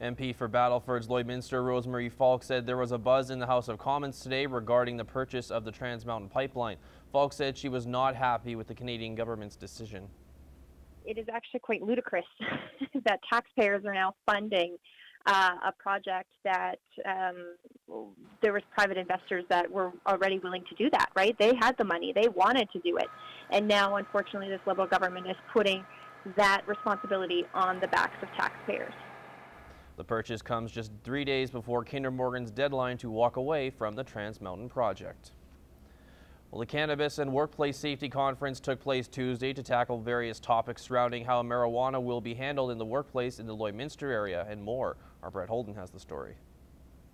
MP for Battleford's Lloydminster, Rosemary Falk, said there was a buzz in the House of Commons today regarding the purchase of the Trans Mountain Pipeline. Falk said she was not happy with the Canadian government's decision. It is actually quite ludicrous that taxpayers are now funding a project that there was private investors that were already willing to do that, right? They had the money, they wanted to do it. And now, unfortunately, this Liberal government is putting that responsibility on the backs of taxpayers. The purchase comes just 3 days before Kinder Morgan's deadline to walk away from the Trans Mountain project. Well, the Cannabis and Workplace Safety Conference took place Tuesday to tackle various topics surrounding how marijuana will be handled in the workplace in the Lloydminster area and more. Our Brett Holden has the story.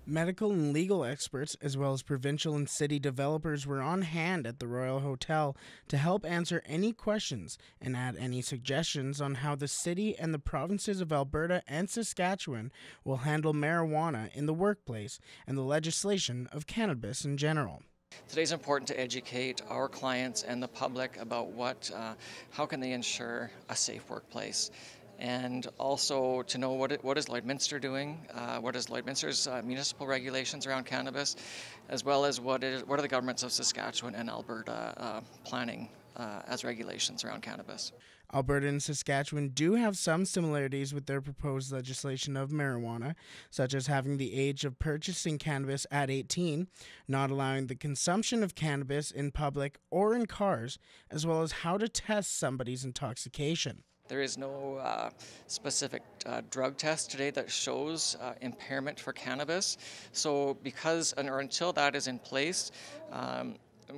Medical and legal experts, as well as provincial and city developers, were on hand at the Royal Hotel to help answer any questions and add any suggestions on how the city and the provinces of Alberta and Saskatchewan will handle marijuana in the workplace and the legislation of cannabis in general. Today's important to educate our clients and the public about how can they ensure a safe workplace, and also to know what is Lloydminster doing, what is Lloydminster's municipal regulations around cannabis, as well as what are the governments of Saskatchewan and Alberta planning as regulations around cannabis. Alberta and Saskatchewan do have some similarities with their proposed legislation of marijuana, such as having the age of purchasing cannabis at 18, not allowing the consumption of cannabis in public or in cars, as well as how to test somebody's intoxication. There is no specific drug test today that shows impairment for cannabis. So until that is in place,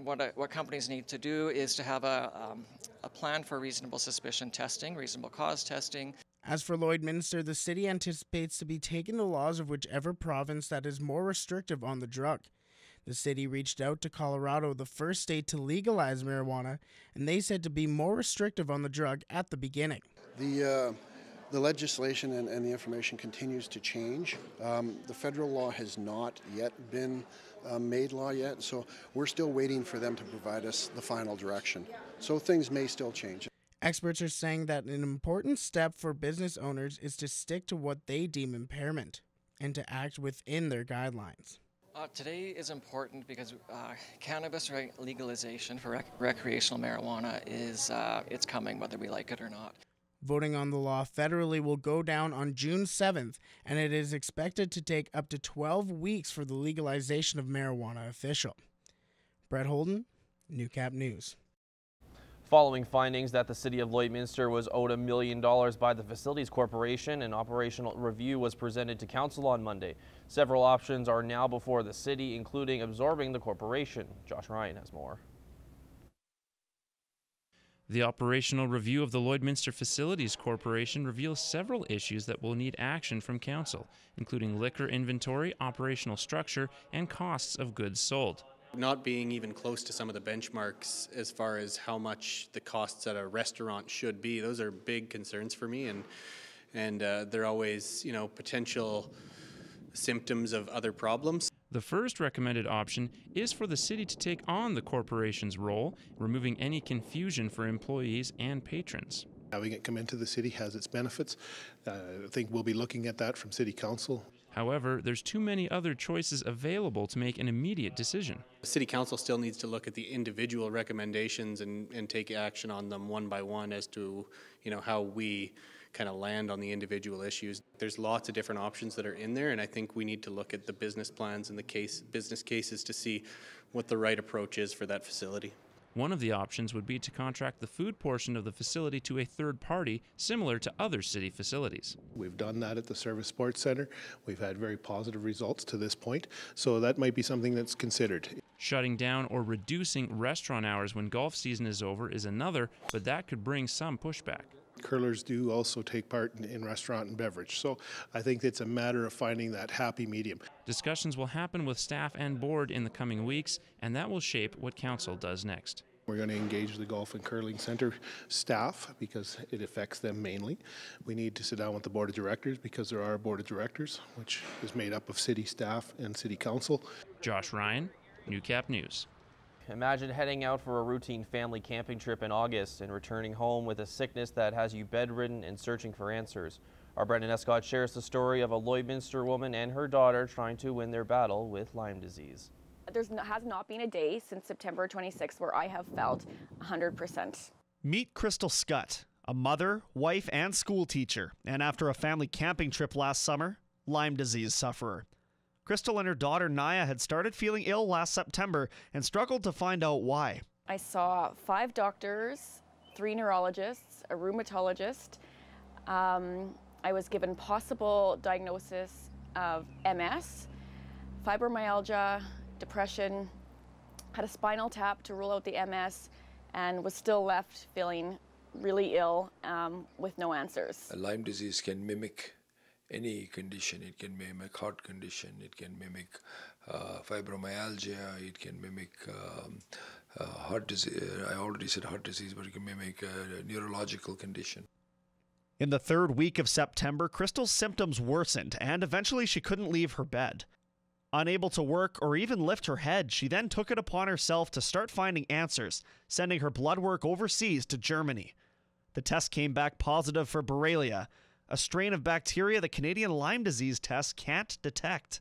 what companies need to do is to have a plan for reasonable suspicion testing, reasonable cause testing. As for Lloydminster, the city anticipates to be taking the laws of whichever province that is more restrictive on the drug. The city reached out to Colorado, the first state to legalize marijuana, and they said to be more restrictive on the drug at the beginning. The legislation and the information continues to change. The federal law has not yet been made law yet, so we're still waiting for them to provide us the final direction. So things may still change. Experts are saying that an important step for business owners is to stick to what they deem impairment and to act within their guidelines. Today is important because cannabis legalization for recreational marijuana it's coming whether we like it or not. Voting on the law federally will go down on June 7th, and it is expected to take up to 12 weeks for the legalization of marijuana official. Brett Holden, Newcap News. Following findings that the city of Lloydminster was owed $1 million by the Facilities Corporation, an operational review was presented to council on Monday. Several options are now before the city, including absorbing the corporation. Josh Ryan has more. The operational review of the Lloydminster Facilities Corporation reveals several issues that will need action from council, including liquor inventory, operational structure, and costs of goods sold. Not being even close to some of the benchmarks as far as how much the costs at a restaurant should be, those are big concerns for me, and they're always, potential symptoms of other problems. The first recommended option is for the city to take on the corporation's role, removing any confusion for employees and patrons. Having it come into the city has its benefits. I think we'll be looking at that from City Council. However, there's too many other choices available to make an immediate decision. City Council still needs to look at the individual recommendations and take action on them one by one as to, how we kind of land on the individual issues. There's lots of different options that are in there, and I think we need to look at the business plans and the business cases to see what the right approach is for that facility. One of the options would be to contract the food portion of the facility to a third party, similar to other city facilities. We've done that at the Service Sports Centre. We've had very positive results to this point, so that might be something that's considered. Shutting down or reducing restaurant hours when golf season is over is another, but that could bring some pushback. Curlers do also take part in restaurant and beverage, so I think it's a matter of finding that happy medium. Discussions will happen with staff and board in the coming weeks, and that will shape what council does next. We're going to engage the Golf and Curling Centre staff because it affects them mainly. We need to sit down with the Board of Directors because there are a Board of Directors, which is made up of city staff and city council. Josh Ryan, Newcap News. Imagine heading out for a routine family camping trip in August and returning home with a sickness that has you bedridden and searching for answers. Our Brendan Escott shares the story of a Lloydminster woman and her daughter trying to win their battle with Lyme disease. There has not been a day since September 26th where I have felt 100%. Meet Crystal Scott, a mother, wife, and school teacher, and after a family camping trip last summer, Lyme disease sufferer. Crystal and her daughter Naya had started feeling ill last September and struggled to find out why. I saw 5 doctors, 3 neurologists, a rheumatologist. I was given possible diagnosis of MS, fibromyalgia, depression, had a spinal tap to rule out the MS, and was still left feeling really ill with no answers. Lyme disease can mimic any condition. It can mimic heart condition, it can mimic fibromyalgia, it can mimic heart disease. I already said heart disease, but it can mimic a neurological condition. In the 3rd week of September, Crystal's symptoms worsened, and eventually she couldn't leave her bed. Unable to work or even lift her head, she then took it upon herself to start finding answers, sending her blood work overseas to Germany. The test came back positive for Borrelia, a strain of bacteria the Canadian Lyme disease test can't detect.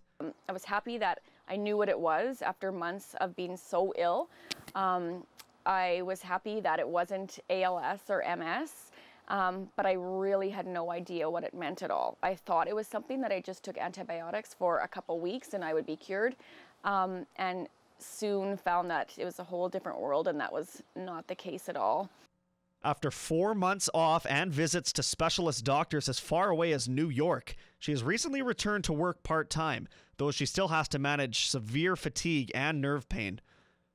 I was happy that I knew what it was after months of being so ill. I was happy that it wasn't ALS or MS. But I really had no idea what it meant at all. I thought it was something that I just took antibiotics for a couple weeks and I would be cured, and soon found that it was a whole different world, and that was not the case at all. After 4 months off and visits to specialist doctors as far away as New York, she has recently returned to work part-time, though she still has to manage severe fatigue and nerve pain.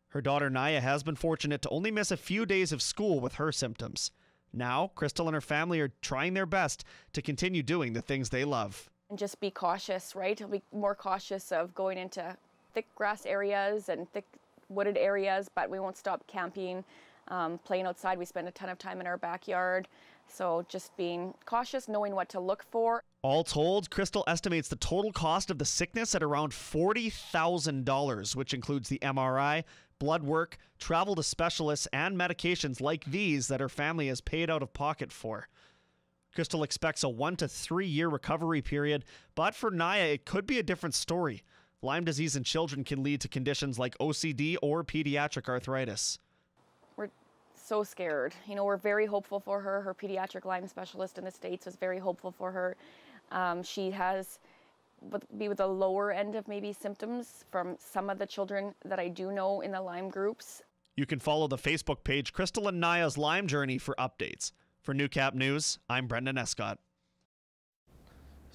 Her daughter Naya has been fortunate to only miss a few days of school with her symptoms. Now, Crystal and her family are trying their best to continue doing the things they love. And just be cautious, right? I'll be more cautious of going into thick grass areas and thick wooded areas, but we won't stop camping, playing outside. We spend a ton of time in our backyard. So just being cautious, knowing what to look for. All told, Crystal estimates the total cost of the sickness at around $40,000, which includes the MRI, blood work, travel to specialists, and medications like these that her family has paid out of pocket for. Crystal expects a 1 to 3 year recovery period, but for Naya, it could be a different story. Lyme disease in children can lead to conditions like OCD or pediatric arthritis. We're so scared. You know, we're very hopeful for her. Her pediatric Lyme specialist in the States was very hopeful for her. She has be with the lower end of maybe symptoms from some of the children that I do know in the Lyme groups. You can follow the Facebook page Crystal and Naya's Lyme Journey for updates. For Newcap News, I'm Brendan Escott.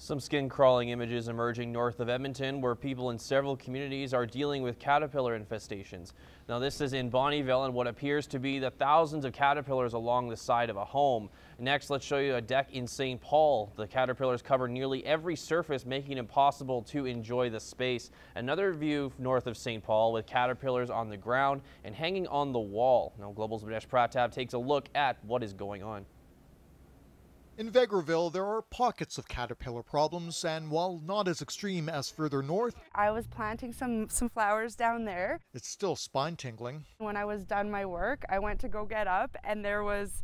Some skin-crawling images emerging north of Edmonton, where people in several communities are dealing with caterpillar infestations. Now, this is in Bonnyville and what appears to be the thousands of caterpillars along the side of a home. Next, let's show you a deck in St. Paul. The caterpillars cover nearly every surface, making it impossible to enjoy the space. Another view north of St. Paul with caterpillars on the ground and hanging on the wall. Now, Global's Bhadesh Pratap takes a look at what is going on. In Vegreville, there are pockets of caterpillar problems, and while not as extreme as further north, I was planting some flowers down there. It's still spine-tingling. When I was done my work, I went to go get up, and there was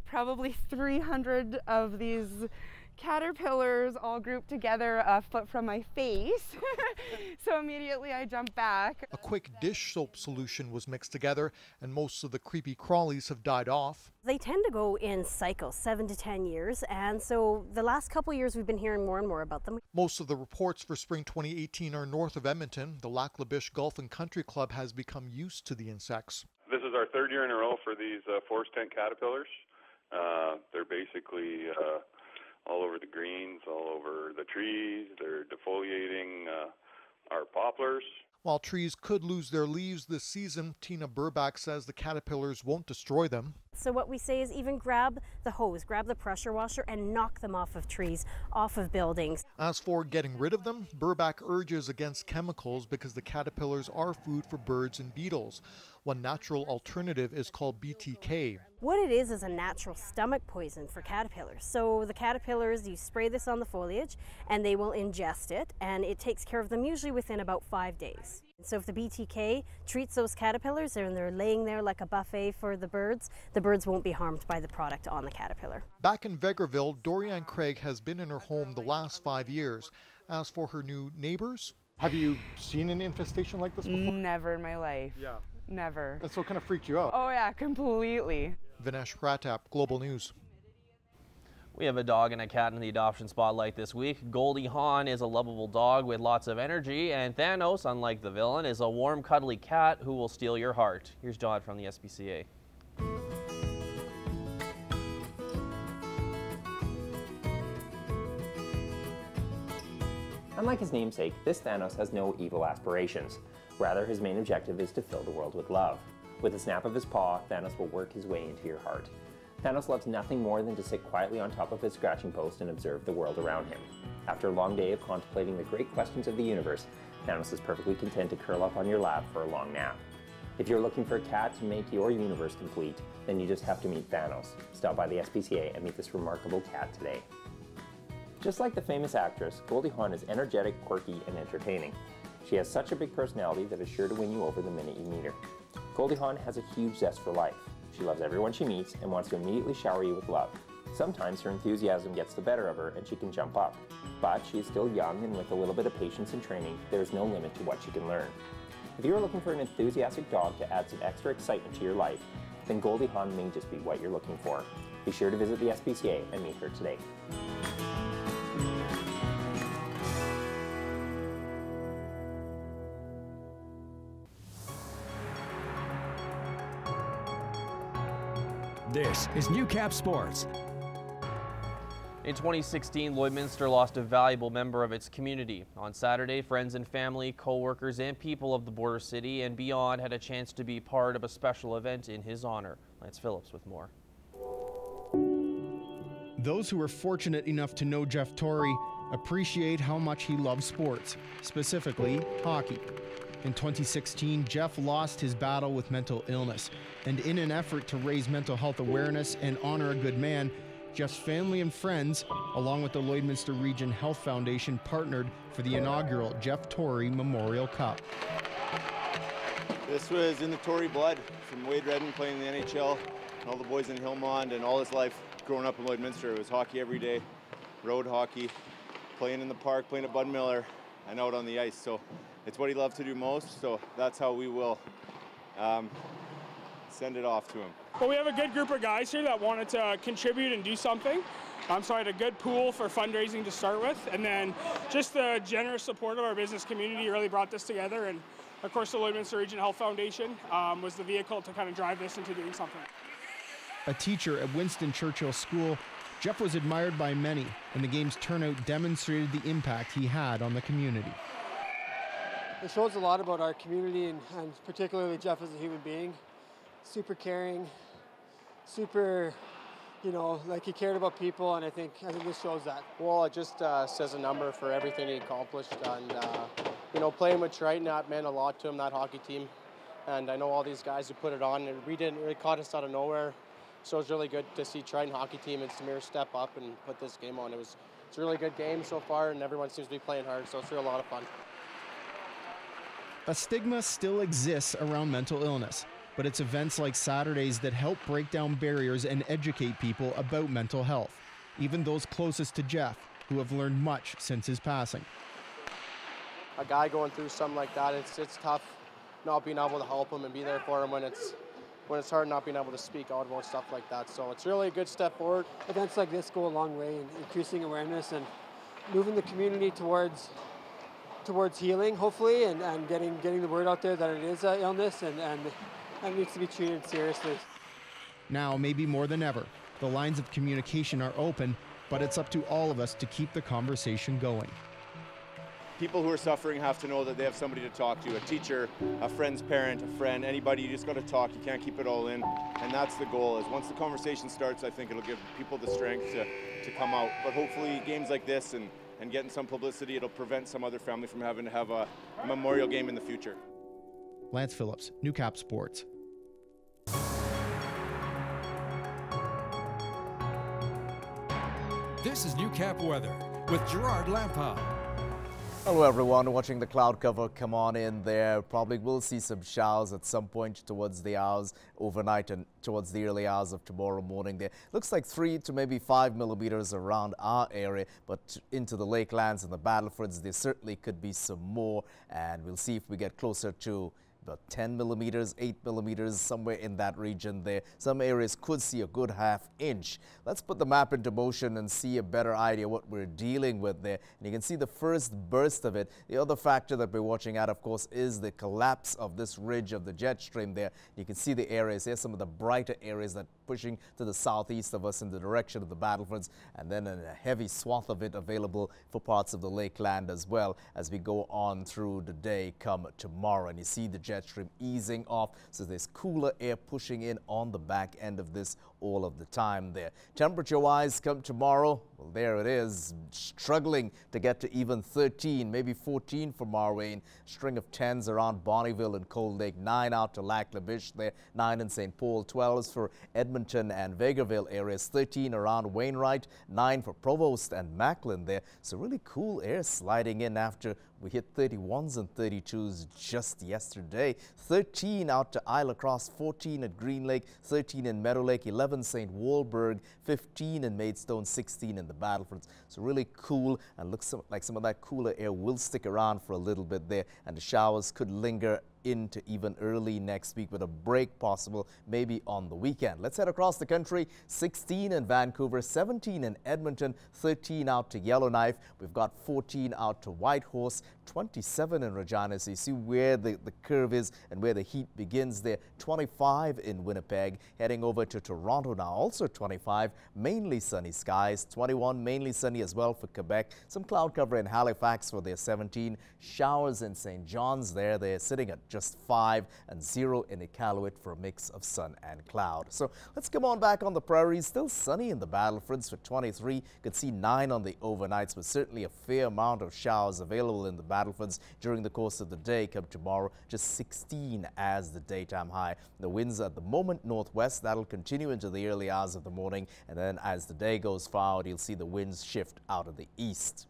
probably 300 of these caterpillars all grouped together a foot from my face. So immediately I jumped back. A quick dish soap solution was mixed together, and most of the creepy crawlies have died off. They tend to go in cycles, 7 to 10 years, and so the last couple of years we've been hearing more and more about them. Most of the reports for spring 2018 are north of Edmonton. The Lac La Biche Golf and Country Club has become used to the insects. This is our 3rd year in a row for these forest tent caterpillars. They're basically all over the greens, all over the trees. They're defoliating our poplars. While trees could lose their leaves this season, Tina Burback says the caterpillars won't destroy them. So what we say is even grab the hose, grab the pressure washer and knock them off of trees, off of buildings. As for getting rid of them, Burback urges against chemicals because the caterpillars are food for birds and beetles. One natural alternative is called BTK. What it is a natural stomach poison for caterpillars. So the caterpillars, you spray this on the foliage and they will ingest it, and it takes care of them usually within about 5 days. So if the BTK treats those caterpillars and they're laying there like a buffet for the birds won't be harmed by the product on the caterpillar. Back in Vegreville, Dorianne Craig has been in her home the last 5 years. As for her new neighbors, have you seen an infestation like this before? Never in my life. Yeah. Never. And so it kind of freaked you out. Oh yeah, completely. Vinesh Pratap, Global News. We have a dog and a cat in the adoption spotlight this week. Goldie Hawn is a lovable dog with lots of energy, and Thanos, unlike the villain, is a warm, cuddly cat who will steal your heart. Here's John from the SPCA. Unlike his namesake, this Thanos has no evil aspirations. Rather, his main objective is to fill the world with love. With a snap of his paw, Thanos will work his way into your heart. Thanos loves nothing more than to sit quietly on top of his scratching post and observe the world around him. After a long day of contemplating the great questions of the universe, Thanos is perfectly content to curl up on your lap for a long nap. If you're looking for a cat to make your universe complete, then you just have to meet Thanos. Stop by the SPCA and meet this remarkable cat today. Just like the famous actress, Goldie Hawn is energetic, quirky, and entertaining. She has such a big personality that is sure to win you over the minute you meet her. Goldie Hawn has a huge zest for life. She loves everyone she meets and wants to immediately shower you with love. Sometimes her enthusiasm gets the better of her and she can jump up. But she is still young, and with a little bit of patience and training, there is no limit to what she can learn. If you are looking for an enthusiastic dog to add some extra excitement to your life, then Goldie Hawn may just be what you're looking for. Be sure to visit the SPCA and meet her today. This is Newcap Sports. In 2016, Lloydminster lost a valuable member of its community. On Saturday, friends and family, co-workers, and people of the border city and beyond had a chance to be part of a special event in his honor. Lance Phillips with more. Those who were fortunate enough to know Jeff Torrey appreciate how much he loves sports, specifically hockey. In 2016, Jeff lost his battle with mental illness, and in an effort to raise mental health awareness and honor a good man, Jeff's family and friends, along with the Lloydminster Region Health Foundation, partnered for the inaugural Jeff Torrey Memorial Cup. This was in the Torrey blood, from Wade Redden playing in the NHL, and all the boys in Hillmond, and all his life growing up in Lloydminster. It was hockey every day, road hockey, playing in the park, playing at Bud Miller, and out on the ice. So it's what he loved to do most, so that's how we will send it off to him. Well, we have a good group of guys here that wanted to contribute and do something. So I had a good pool for fundraising to start with, and then just the generous support of our business community really brought this together. And of course, the Lloydminster Region Health Foundation was the vehicle to kind of drive this into doing something. A teacher at Winston Churchill School, Jeff was admired by many, and the game's turnout demonstrated the impact he had on the community. It shows a lot about our community and particularly Jeff as a human being. Super caring, super, like he cared about people, and I think this shows that. Well, it just says a number for everything he accomplished, and playing with Triton, that meant a lot to him, that hockey team. And I know all these guys who put it on, and it caught us out of nowhere. So it's really good to see Triton hockey team and Samir step up and put this game on. It's a really good game so far, and everyone seems to be playing hard, so it's really a lot of fun. A stigma still exists around mental illness, but it's events like Saturdays that help break down barriers and educate people about mental health, even those closest to Jeff, who have learned much since his passing. A guy going through something like that, it's tough not being able to help him and be there for him when it's hard not being able to speak out about stuff like that. So it's really a good step forward. Events like this go a long way in increasing awareness and moving the community towards healing, hopefully, and getting the word out there that it is an illness and needs to be treated seriously. Now, maybe more than ever, the lines of communication are open, but it's up to all of us to keep the conversation going. People who are suffering have to know that they have somebody to talk to, a teacher, a friend's parent, a friend, anybody. You just got to talk. You can't keep it all in, and that's the goal. Is once the conversation starts, I think it'll give people the strength to come out. But hopefully games like this and getting some publicity, it'll prevent some other family from having to have a memorial game in the future. Lance Phillips, Newcap Sports. This is Newcap Weather with Gerard Lampa. Hello everyone watching the cloud cover, come on in there. Probably will see some showers at some point towards the hours overnight and towards the early hours of tomorrow morning there. Looks like 3 to maybe 5 millimeters around our area, but into the lakelands and the Battlefords there certainly could be some more, and we'll see if we get closer to about 10 millimeters, 8 millimeters, somewhere in that region there. Some areas could see a good ½ inch. Let's put the map into motion and see a better idea what we're dealing with there. And you can see the first burst of it. The other factor that we're watching at, of course, is the collapse of this ridge of the jet stream there. You can see the areas here, some of the brighter areas that pushing to the southeast of us in the direction of the Battlefords, and then a heavy swath of it available for parts of the lakeland as well as we go on through the day come tomorrow. And you see the jet stream easing off, so there's cooler air pushing in on the back end of this all of the time there. Temperature-wise, come tomorrow, well, there it is, struggling to get to even 13, maybe 14 for Marwayne. String of 10s around Bonnyville and Cold Lake, 9 out to Lac La Biche there, 9 in St. Paul, 12s for Edmonton and Vegreville areas, 13 around Wainwright, 9 for Provost and Macklin there. So really cool air sliding in after we hit 31s and 32s just yesterday. 13 out to Isle Cross, 14 at Green Lake, 13 in Meadow Lake, 11 St. Walburg, 15 in Maidstone, 16 in the Battlefords. So really cool, and looks like some of that cooler air will stick around for a little bit there, and the showers could linger into even early next week with a break possible maybe on the weekend. Let's head across the country. 16 in Vancouver, 17 in Edmonton, 13 out to Yellowknife. We've got 14 out to Whitehorse, 27 in Regina. So you see where the curve is and where the heat begins there. 25 in Winnipeg. Heading over to Toronto now, also 25, mainly sunny skies. 21 mainly sunny as well for Quebec. Some cloud cover in Halifax for their 17. Showers in St. John's there. They're sitting at just 5, and 0 in Iqaluit for a mix of sun and cloud. So let's come on back on the prairies. Still sunny in the Battlefords for 23. Could see 9 on the overnights, but certainly a fair amount of showers available in the Battlefords during the course of the day. Come tomorrow, just 16 as the daytime high. The winds at the moment northwest. That'll continue into the early hours of the morning, and then as the day goes forward, you'll see the winds shift out of the east.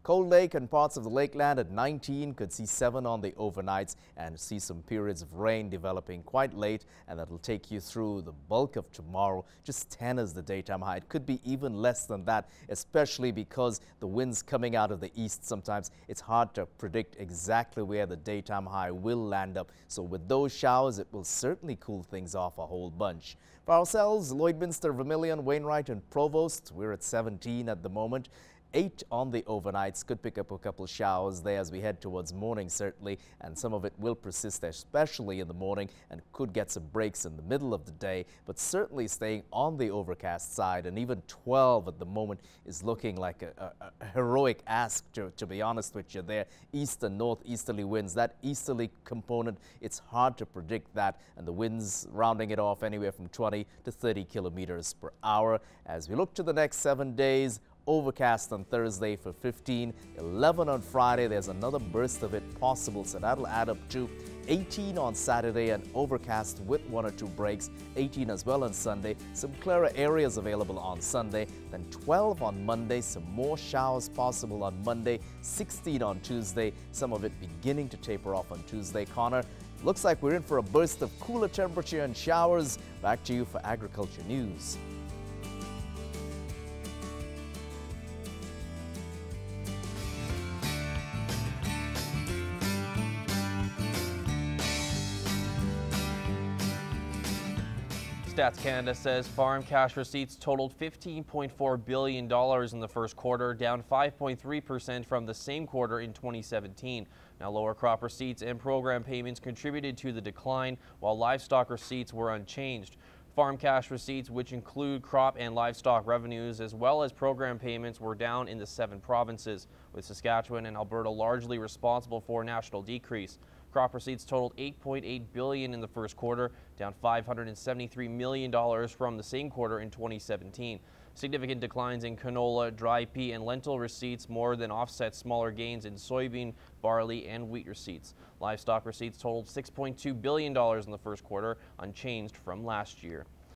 Cold Lake and parts of the lakeland at 19, could see 7 on the overnights and see some periods of rain developing quite late, and that'll take you through the bulk of tomorrow. Just 10 as the daytime high. It could be even less than that, especially because the winds coming out of the east sometimes it's hard to predict exactly where the daytime high will land up. So with those showers, it will certainly cool things off a whole bunch. For ourselves, Lloydminster, Vermilion, Wainwright and Provost, we're at 17 at the moment. 8 on the overnights, could pick up a couple showers there as we head towards morning certainly, and some of it will persist especially in the morning and could get some breaks in the middle of the day, but certainly staying on the overcast side, and even 12 at the moment is looking like a heroic ask to be honest with you there. East and northeasterly winds, that easterly component, it's hard to predict that, and the winds rounding it off anywhere from 20 to 30 kilometers per hour. As we look to the next 7 days, overcast on Thursday for 15, 11 on Friday, there's another burst of it possible, so that'll add up to 18 on Saturday and overcast with 1 or 2 breaks, 18 as well on Sunday, some clearer areas available on Sunday, then 12 on Monday, some more showers possible on Monday, 16 on Tuesday, some of it beginning to taper off on Tuesday. Connor, looks like we're in for a burst of cooler temperature and showers. Back to you for Agriculture News. Stats Canada says farm cash receipts totaled $15.4 billion in the first quarter, down 5.3% from the same quarter in 2017. Now, lower crop receipts and program payments contributed to the decline, while livestock receipts were unchanged. Farm cash receipts, which include crop and livestock revenues as well as program payments, were down in the 7 provinces, with Saskatchewan and Alberta largely responsible for a national decrease. Crop receipts totaled $8.8 billion in the first quarter, down $573 million from the same quarter in 2017. Significant declines in canola, dry pea, and lentil receipts more than offset smaller gains in soybean, barley, and wheat receipts. Livestock receipts totaled $6.2 billion in the first quarter, unchanged from last year.